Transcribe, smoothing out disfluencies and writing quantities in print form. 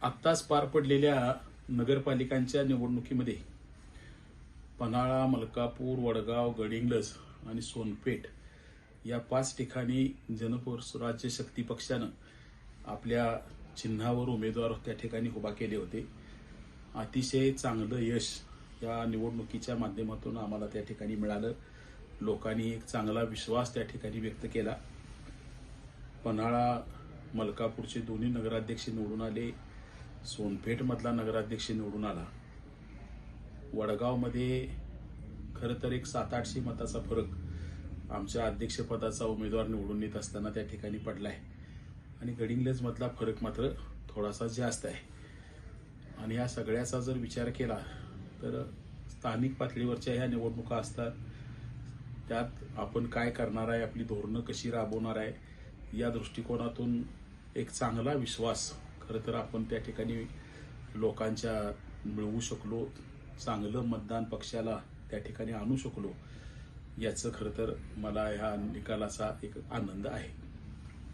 आत्ताच पार पडलेल्या नगरपालिकांच्या निवडणुकीमध्ये पन्हाळा, मलकापूर, वडगाव, गडिंग्लज आणि सोनपेठ या 5 ठिकाणी जनस्वराज्य शक्ती पक्षानं आपल्या चिन्हावर उमेदवार त्या ठिकाणी उभा केले होते. अतिशय चांगलं यश या निवडणुकीच्या माध्यमातून आम्हाला त्या ठिकाणी मिळालं. लोकांनी एक चांगला विश्वास त्या ठिकाणी व्यक्त केला. पन्हाळा, मलकापूरचे दोन्ही नगराध्यक्ष निवडून आले. सोनपेठ मधला नगराध्यक्ष निवडून आला. वडगावमध्ये खरं तर एक 700-800 मताचा फरक आमच्या अध्यक्षपदाचा उमेदवार निवडून येत असताना त्या ठिकाणी पडलाय. आणि गडिंग्लज मधला फरक मात्र थोडासा जास्त आहे. आणि या सगळ्याचा जर विचार केला तर स्थानिक पातळीवरच्या ह्या निवडणुका असतात. त्यात आपण काय करणार आहे, आपली धोरणं कशी राबवणार आहे, या दृष्टिकोनातून एक चांगला विश्वास खरं तर आपण त्या ठिकाणी लोकांच्या मिळवू शकलो. चांगलं मतदान पक्षाला त्या ठिकाणी आणू शकलो. याचं खरं तर मला ह्या निकालाचा एक आनंद आहे.